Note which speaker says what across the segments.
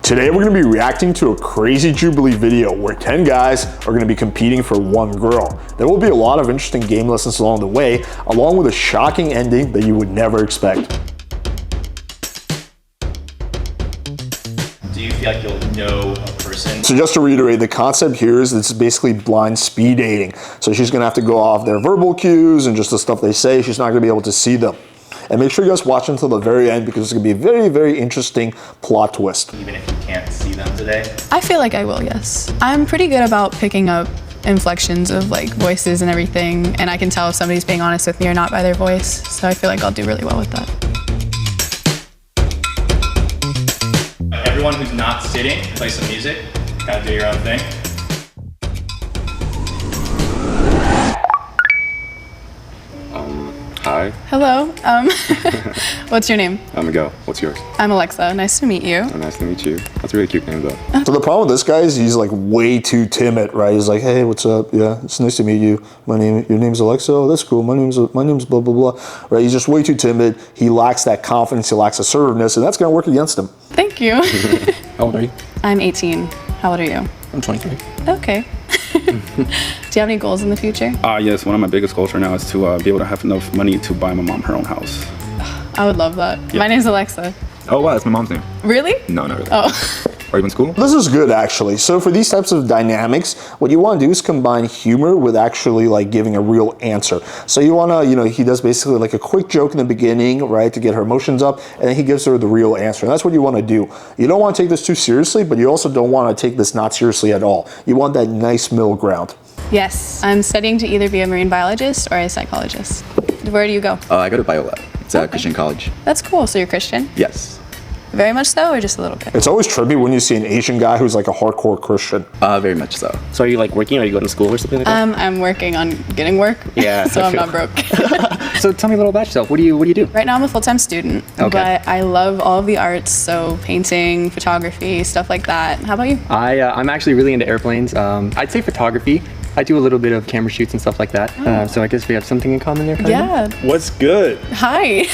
Speaker 1: Today we're going to be reacting to a crazy Jubilee video where 10 guys are going to be competing for one girl. There will be a lot of interesting game lessons along the way, along with a shocking ending that you would never expect.
Speaker 2: Do you feel like you'll know a person?
Speaker 1: So just to reiterate, the concept here is it's basically blind speed dating. So she's going to have to go off their verbal cues and just the stuff they say. She's not going to be able to see them. And make sure you guys watch until the very end because it's going to be a very, very interesting plot twist.
Speaker 2: Even if you can't see them today?
Speaker 3: I feel like I will, yes. I'm pretty good about picking up inflections of like voices and everything, and I can tell if somebody's being honest with me or not by their voice. So I feel like I'll do really well with that.
Speaker 2: Everyone who's not sitting, play some music. Gotta do your own thing.
Speaker 4: Hi.
Speaker 3: Hello. What's your name?
Speaker 4: I'm Miguel. What's yours?
Speaker 3: I'm Alexa. Nice to meet you.
Speaker 4: Oh, nice to meet you. That's a really cute name, though.
Speaker 1: So the problem with this guy is he's like way too timid, right? He's like, hey, what's up? Yeah, it's nice to meet you. Your name's Alexa. Oh, that's cool. My name's blah, blah, blah. Right? He's just way too timid. He lacks that confidence. He lacks assertiveness, and that's going to work against him.
Speaker 3: Thank you.
Speaker 4: How old are you?
Speaker 3: I'm 18. How old are you?
Speaker 4: I'm 23.
Speaker 3: Okay. Do you have any goals in the future?
Speaker 4: Yes, one of my biggest goals right now is to be able to have enough money to buy my mom her own house.
Speaker 3: I would love that. Yeah. My name's Alexa.
Speaker 4: Oh, wow, that's my mom's name.
Speaker 3: Really?
Speaker 4: No, not really.
Speaker 3: Oh.
Speaker 4: Are you in school?
Speaker 1: This is good, actually. So for these types of dynamics, what you want to do is combine humor with actually like giving a real answer. So you want to, he does basically like a quick joke in the beginning, right, to get her emotions up, and then he gives her the real answer. And that's what you want to do. You don't want to take this too seriously, but you also don't want to take this not seriously at all. You want that nice middle ground.
Speaker 3: Yes. I'm studying to either be a marine biologist or a psychologist. Where do you go?
Speaker 5: I go to Biola. It's a Christian college.
Speaker 3: That's cool. So you're Christian?
Speaker 5: Yes.
Speaker 3: Very much so, or just a little bit?
Speaker 1: It's always trippy when you see an Asian guy who's like a hardcore Christian.
Speaker 5: Very much so.
Speaker 6: So are you like working? Are you going to school or something like that?
Speaker 3: I'm working on getting work.
Speaker 6: Yeah.
Speaker 3: So I'm not broke.
Speaker 6: So tell me a little about yourself. What do you do?
Speaker 3: Right now I'm a full-time student, but I love all of the arts, so painting, photography, stuff like that. How about you?
Speaker 6: I'm actually really into airplanes. I'd say photography. I do a little bit of camera shoots and stuff like that. So I guess we have something in common there.
Speaker 3: Yeah.
Speaker 7: What's good?
Speaker 3: Hi.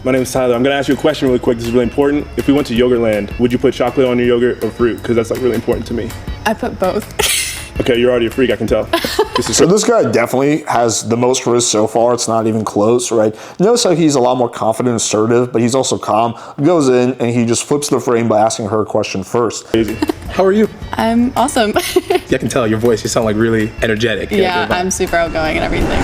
Speaker 7: My name is Tyler. I'm gonna ask you a question really quick. This is really important. If we went to Yogurtland, would you put chocolate on your yogurt or fruit? Because that's like really important to me.
Speaker 3: I put both.
Speaker 7: Okay, you're already a freak, I can tell.
Speaker 1: So this guy definitely has the most risk so far. It's not even close, right? Notice how he's a lot more confident and assertive, but he's also calm. Goes in and he just flips the frame by asking her a question first.
Speaker 7: Crazy.
Speaker 4: How are you?
Speaker 3: I'm awesome.
Speaker 4: Yeah, I can tell your voice. You sound like really energetic.
Speaker 3: Yeah, I'm super outgoing and everything.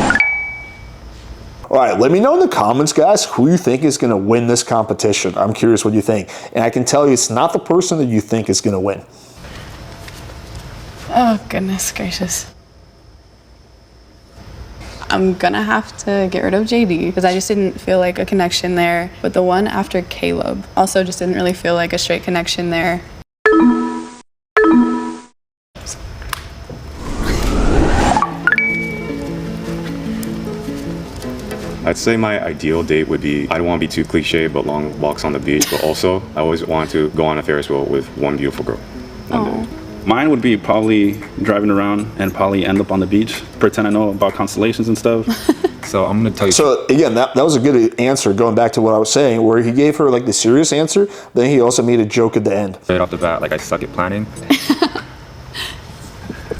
Speaker 1: All right, let me know in the comments, guys, who you think is going to win this competition. I'm curious what you think. And I can tell you it's not the person that you think is going to win.
Speaker 3: Oh, goodness gracious. I'm gonna have to get rid of JD because I just didn't feel like a connection there. But the one after Caleb also just didn't really feel like a straight connection there.
Speaker 4: I'd say my ideal date would be, I don't want to be too cliche, but long walks on the beach. But also, I always want to go on a Ferris wheel with one beautiful girl. One day.
Speaker 8: Mine would be probably driving around and probably end up on the beach, pretend I know about constellations and stuff.
Speaker 4: So I'm going to tell you.
Speaker 1: So again, that was a good answer, going back to what I was saying, where he gave her like the serious answer, then he also made a joke at the end.
Speaker 4: Right off the bat, like I suck at planning.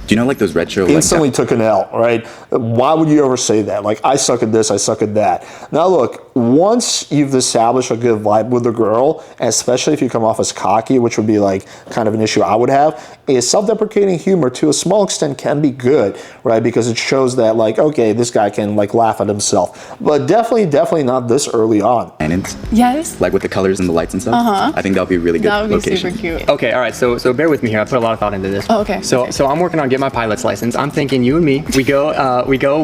Speaker 5: Do you know like those retro?
Speaker 1: Instantly took an L, right? Why would you ever say that? Like, I suck at this, I suck at that. Now look, once you've established a good vibe with the girl, especially if you come off as cocky, which would be like kind of an issue I would have, is self-deprecating humor to a small extent can be good, right? Because it shows that like, okay, this guy can like laugh at himself. But definitely not this early on.
Speaker 5: And
Speaker 3: Yes.
Speaker 5: like with the colors and the lights and stuff. I think that would be a really good
Speaker 3: That would be
Speaker 5: location.
Speaker 3: super cute.
Speaker 6: Okay, all right. So bear with me here. I put a lot of thought into this.
Speaker 3: Oh, okay.
Speaker 6: So
Speaker 3: Okay.
Speaker 6: so I'm working on getting my pilot's license. I'm thinking you and me. We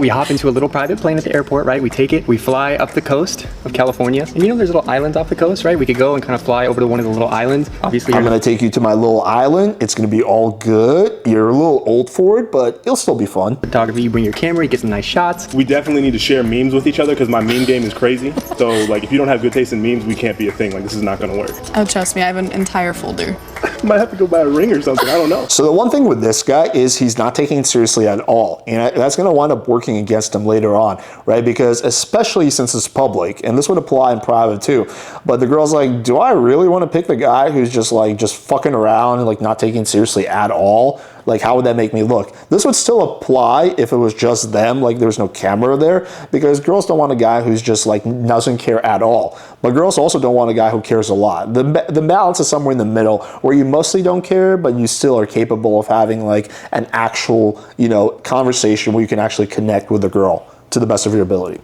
Speaker 6: hop into a little private plane at the airport, right? We take it. We fly up the coast of California. And you know there's little islands off the coast, right? We could go and kind of fly over to one of the little islands. Obviously,
Speaker 1: I'm going to take you to my little island. It's going to be all good. You're a little old for it, but it'll still be fun.
Speaker 6: photography. You bring your camera. You get some nice shots.
Speaker 7: We definitely need to share memes with each other because my meme game is crazy. So like if you don't have good taste in memes, we can't be a thing. Like this is not gonna work.
Speaker 3: Oh, trust me, I have an entire folder.
Speaker 7: Might have to go buy a ring or something, I don't know.
Speaker 1: So the one thing with this guy is he's not taking it seriously at all. And that's going to wind up working against him later on, right? Because especially since it's public, public, and this would apply in private too. But the girl's like, do I really want to pick the guy who's just fucking around and like not taking it seriously at all? Like, how would that make me look? This would still apply if it was just them, like there's no camera there, because girls don't want a guy who's just like doesn't care at all. But girls also don't want a guy who cares a lot. The balance is somewhere in the middle where you mostly don't care, but you still are capable of having like an actual, conversation where you can actually connect with the girl to the best of your ability.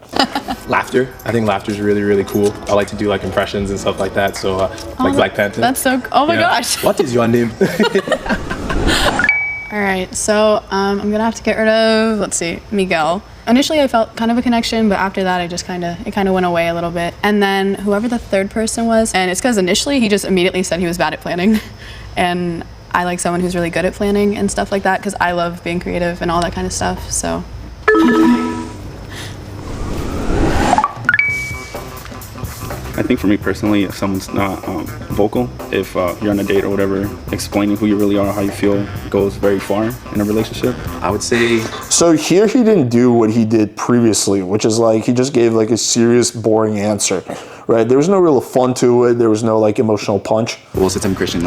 Speaker 9: Laughter. I think laughter is really, really cool. I like to do like impressions and stuff like that. So like Black Panther.
Speaker 3: That's so, oh my gosh.
Speaker 8: What is your name?
Speaker 3: All right, so I'm gonna have to get rid of, let's see, Miguel. Initially I felt kind of a connection, but after that it kind of went away a little bit. And then whoever the third person was, and it's because initially he just immediately said he was bad at planning. And I like someone who's really good at planning and stuff like that, because I love being creative and all that kind of stuff, so.
Speaker 8: I think for me personally, if someone's not vocal, if you're on a date or whatever, explaining who you really are, how you feel, goes very far in a relationship.
Speaker 5: I would say.
Speaker 1: So here he didn't do what he did previously, which is like he just gave like a serious, boring answer, right? There was no real fun to it. There was no like emotional punch.
Speaker 5: Well, since I'm Christian,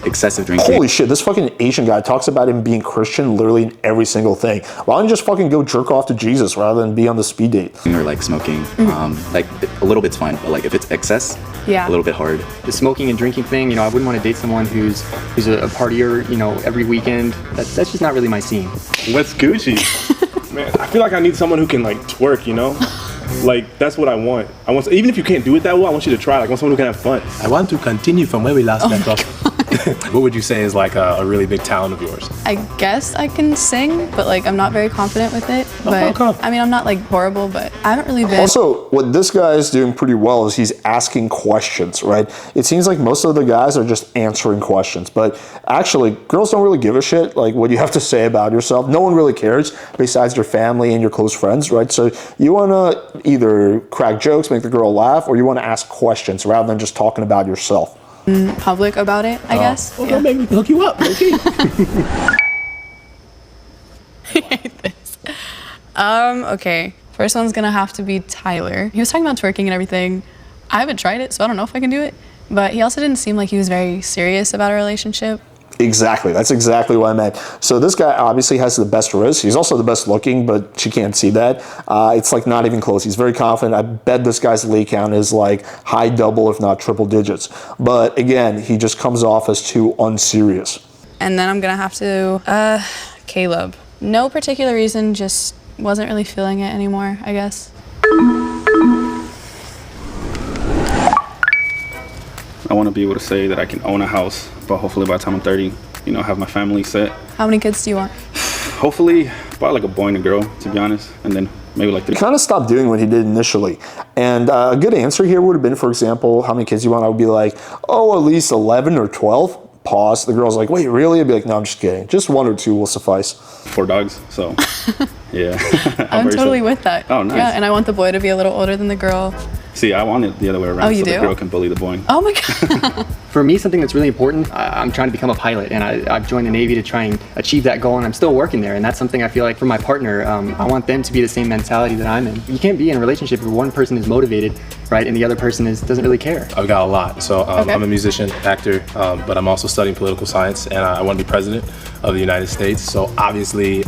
Speaker 5: excessive drinking.
Speaker 1: Holy shit, this fucking Asian guy talks about him being Christian literally in every single thing. Why don't you just fucking go jerk off to Jesus rather than be on the speed date?
Speaker 5: Or like smoking. A little bit's fine, but like if it's excess,
Speaker 3: yeah,
Speaker 5: a little bit hard.
Speaker 6: The smoking and drinking thing, I wouldn't want to date someone who's a partier, every weekend. That's just not really my scene.
Speaker 7: What's Gucci? Man, I feel like I need someone who can like twerk, Like, that's what I want. Even if you can't do it that well, I want you to try. Like, I want someone who can have fun.
Speaker 9: I want to continue from where we last left off. What would you say is like a really big talent of yours?
Speaker 3: I guess I can sing, but like I'm not very confident with it. But I mean, I'm not like horrible, but I haven't really been.
Speaker 1: Also, what this guy is doing pretty well is he's asking questions, right? It seems like most of the guys are just answering questions, but actually, girls don't really give a shit like what you have to say about yourself. No one really cares besides your family and your close friends, right? So you want to either crack jokes, make the girl laugh, or you want to ask questions rather than just talking about yourself.
Speaker 3: Public about it, I guess.
Speaker 9: Well, maybe we can hook you up, okay?
Speaker 3: I hate this. Okay. First one's gonna have to be Tyler. He was talking about twerking and everything. I haven't tried it, so I don't know if I can do it. But he also didn't seem like he was very serious about our relationship.
Speaker 1: Exactly. That's exactly what I meant. So this guy obviously has the best wrist. He's also the best looking, but she can't see that. It's like not even close. He's very confident. I bet this guy's leg count is like high double, if not triple digits. But again, he just comes off as too unserious.
Speaker 3: And then I'm gonna have to, Caleb. No particular reason, just wasn't really feeling it anymore, I guess.
Speaker 8: I want to be able to say that I can own a house, but hopefully by the time I'm 30, have my family set.
Speaker 3: How many kids do you want?
Speaker 8: Hopefully, probably like a boy and a girl, to be honest, and then maybe like 3.
Speaker 1: He kind of stopped doing what he did initially. And a good answer here would have been, for example, how many kids you want? I would be like, at least 11 or 12. Pause. The girl's like, wait, really? I'd be like, no, I'm just kidding. Just 1 or 2 will suffice.
Speaker 8: 4 dogs, so yeah.
Speaker 3: I'm totally with that.
Speaker 8: Oh, nice.
Speaker 3: Yeah, and I want the boy to be a little older than the girl.
Speaker 8: See, I want it the other way around.
Speaker 3: Oh, you
Speaker 8: so
Speaker 3: do?
Speaker 8: the girl can bully the boy.
Speaker 3: Oh my God.
Speaker 6: For me, something that's really important, I'm trying to become a pilot, and I've joined the Navy to try and achieve that goal, and I'm still working there, and that's something I feel like for my partner, I want them to be the same mentality that I'm in. You can't be in a relationship where one person is motivated, right, and the other person doesn't really care.
Speaker 9: I've got a lot. So I'm a musician, actor, but I'm also studying political science, and I want to be president of the United States. So obviously,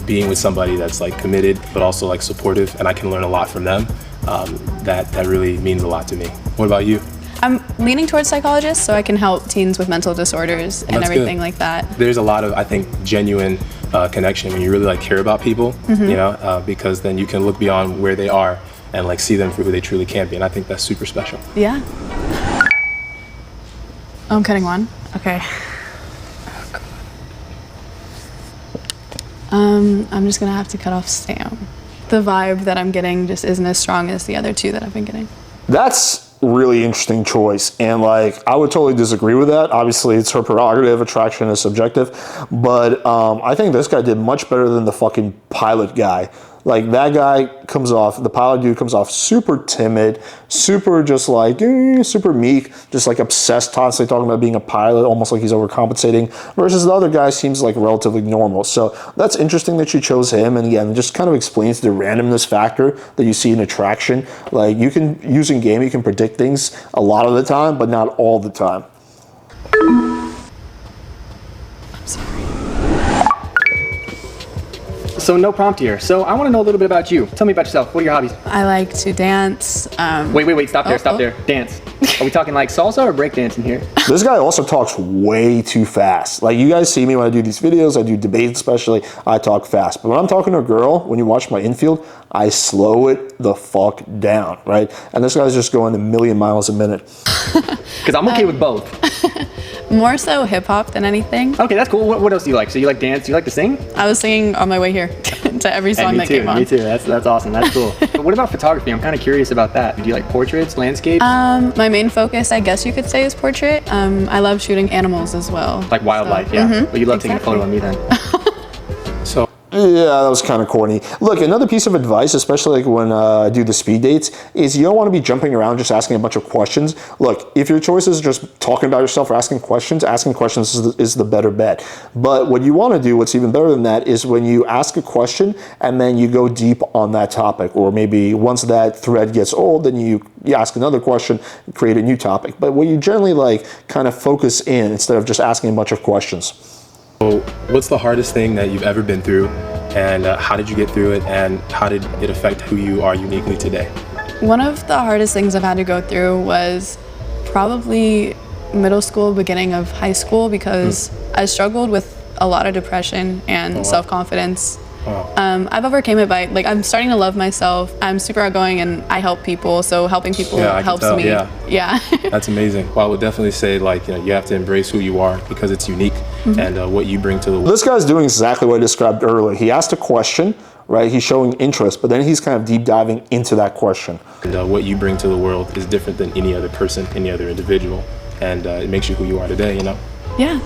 Speaker 9: being with somebody that's like committed, but also like supportive, and I can learn a lot from them, that really means a lot to me. What about you?
Speaker 3: I'm leaning towards psychologist, so I can help teens with mental disorders and everything
Speaker 9: good.
Speaker 3: Like that.
Speaker 9: There's a lot of, I think, genuine connection when you really like care about people, because then you can look beyond where they are and like see them for who they truly can be, and I think that's super special.
Speaker 3: Yeah. Oh, I'm cutting one. Okay. I'm just gonna have to cut off Sam. The vibe that I'm getting just isn't as strong as the other 2 that I've been getting.
Speaker 1: That's really interesting choice, and like I would totally disagree with that. Obviously it's her prerogative, attraction is subjective, but I think this guy did much better than the fucking pilot guy. Like that guy comes off, the pilot dude comes off super timid, super just like, super meek, just like obsessed, constantly talking about being a pilot, almost like he's overcompensating, versus the other guy seems like relatively normal. So that's interesting that you chose him, and again, it just kind of explains the randomness factor that you see in attraction. Like you can, using game, you can predict things a lot of the time, but not all the time.
Speaker 6: So no prompt here. So I want to know a little bit about you. Tell me about yourself. What are your hobbies?
Speaker 3: I like to dance.
Speaker 6: Wait, stop there. Dance. Are we talking like salsa or breakdancing here?
Speaker 1: This guy also talks way too fast. Like you guys see me when I do these videos, I do debates especially, I talk fast. But when I'm talking to a girl, when you watch my infield, I slow it the fuck down, right? And this guy's just going a million miles a minute.
Speaker 6: Because I'm okay with both.
Speaker 3: More so hip hop than anything.
Speaker 6: Okay, that's cool. What else do you like? So you like dance? You like to sing?
Speaker 3: I was singing on my way here to every song that came on.
Speaker 6: Me too. That's awesome. That's cool. But what about photography? I'm kind of curious about that. Do you like portraits, landscapes?
Speaker 3: My main focus, I guess you could say, is portrait. I love shooting animals as well.
Speaker 6: Like wildlife, yeah. But you love taking a photo of me then.
Speaker 1: Yeah, that was kind of corny. Look, another piece of advice, especially like when I do the speed dates, is you don't want to be jumping around just asking a bunch of questions. Look, if your choice is just talking about yourself or asking questions is the better bet. But what you want to do, what's even better than that, is when you ask a question and then you go deep on that topic, or maybe once that thread gets old, then you ask another question, create a new topic. But what you generally like kind of focus in instead of just asking a bunch of questions.
Speaker 9: So what's the hardest thing that you've ever been through, and how did you get through it, and how did it affect who you are uniquely today?
Speaker 3: One of the hardest things I've had to go through was probably middle school, beginning of high school, because I struggled with a lot of depression and self-confidence. I've overcame it by, like, I'm starting to love myself. I'm super outgoing and I help people, so helping people helps me. Yeah.
Speaker 9: That's amazing. Well, I would definitely say, like, you have to embrace who you are because it's unique and what you bring to the world.
Speaker 1: This guy's doing exactly what I described earlier. He asked a question, right? He's showing interest, but then he's kind of deep diving into that question.
Speaker 9: And what you bring to the world is different than any other person, any other individual, and it makes you who you are today, you know?
Speaker 3: Yeah.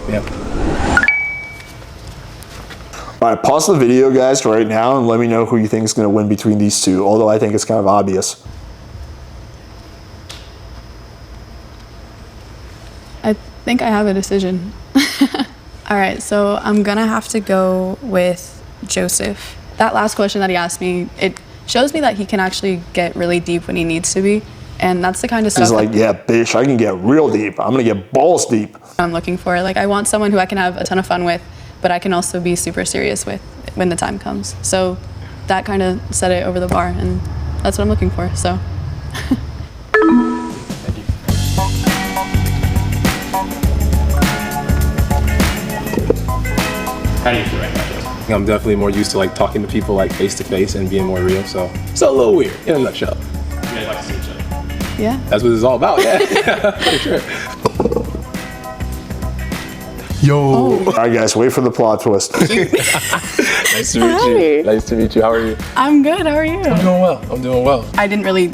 Speaker 1: All right, pause the video, guys, right now, and let me know who you think is going to win between these two, although I think it's kind of obvious.
Speaker 3: I think I have a decision. All right, so I'm going to have to go with Joseph. That last question that he asked me, it shows me that he can actually get really deep when he needs to be, and that's the kind of stuff
Speaker 1: He's like, yeah, bitch, I can get real deep. I'm going to get balls deep.
Speaker 3: I'm looking for. Like, I want someone who I can have a ton of fun with, but I can also be super serious with when the time comes. So that kind of set it over the bar, and that's what I'm looking for, so.
Speaker 9: Thank you. How do you feel right now, Joseph? I'm definitely more used to like talking to people like face to face and being more real, so it's a little weird in a nutshell. You guys like to see each other?
Speaker 3: Yeah.
Speaker 9: That's what it's all about, yeah. For sure. Yo.
Speaker 3: Oh.
Speaker 1: All right, guys, wait for the plot twist.
Speaker 9: Nice to meet you. Nice to meet you. How are you?
Speaker 3: I'm good. How are you?
Speaker 9: I'm doing well.
Speaker 3: I didn't really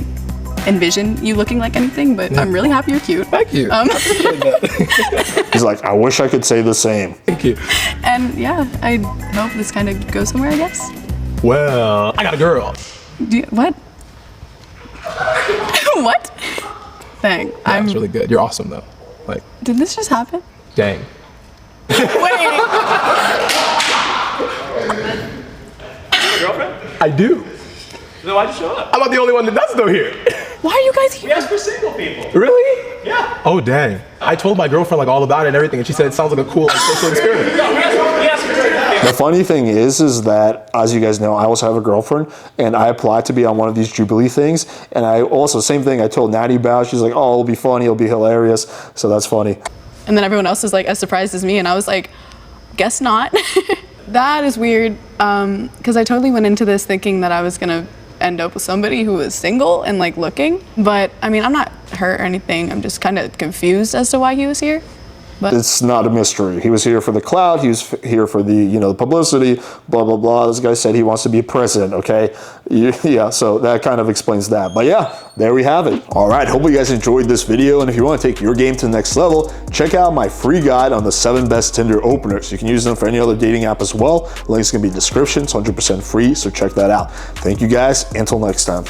Speaker 3: envision you looking like anything, but I'm really happy you're cute.
Speaker 9: Thank you.
Speaker 1: He's like, I wish I could say the same.
Speaker 9: Thank you.
Speaker 3: And yeah, I hope this kind of goes somewhere, I guess.
Speaker 9: Well, I got a girl.
Speaker 3: What? What? Dang.
Speaker 9: That's really good. You're awesome though. Like,
Speaker 3: did this just happen?
Speaker 9: dang.
Speaker 3: Wait.
Speaker 2: Girlfriend?
Speaker 9: I do.
Speaker 2: Then why'd you show up?
Speaker 9: I'm not the only one that does though here.
Speaker 3: Why are you guys here?
Speaker 2: We asked for single people.
Speaker 9: Really?
Speaker 2: Yeah.
Speaker 9: Oh dang. I told my girlfriend like all about it and everything, and she said it sounds like a cool like, social experience.
Speaker 2: No, we asked for single people.
Speaker 1: The funny thing is that, as you guys know, I also have a girlfriend, and I applied to be on one of these Jubilee things, and I also, same thing, I told Natty about. She's like, oh, it'll be funny, it'll be hilarious, so that's funny.
Speaker 3: And then everyone else is like as surprised as me, and I was like, guess not. That is weird, because I totally went into this thinking that I was gonna end up with somebody who was single and like looking, but I mean, I'm not hurt or anything. I'm just kind of confused as to why he was here. But
Speaker 1: it's not a mystery. He was here for the clout. He was here for the, you know, the publicity, blah, blah, blah. This guy said he wants to be president, okay? Yeah, so that kind of explains that. But yeah, there we have it. All right, hope you guys enjoyed this video. And if you want to take your game to the next level, check out my free guide on the 7 best Tinder openers. You can use them for any other dating app as well. Link's gonna be in the description. It's 100% free, so check that out. Thank you guys. Until next time.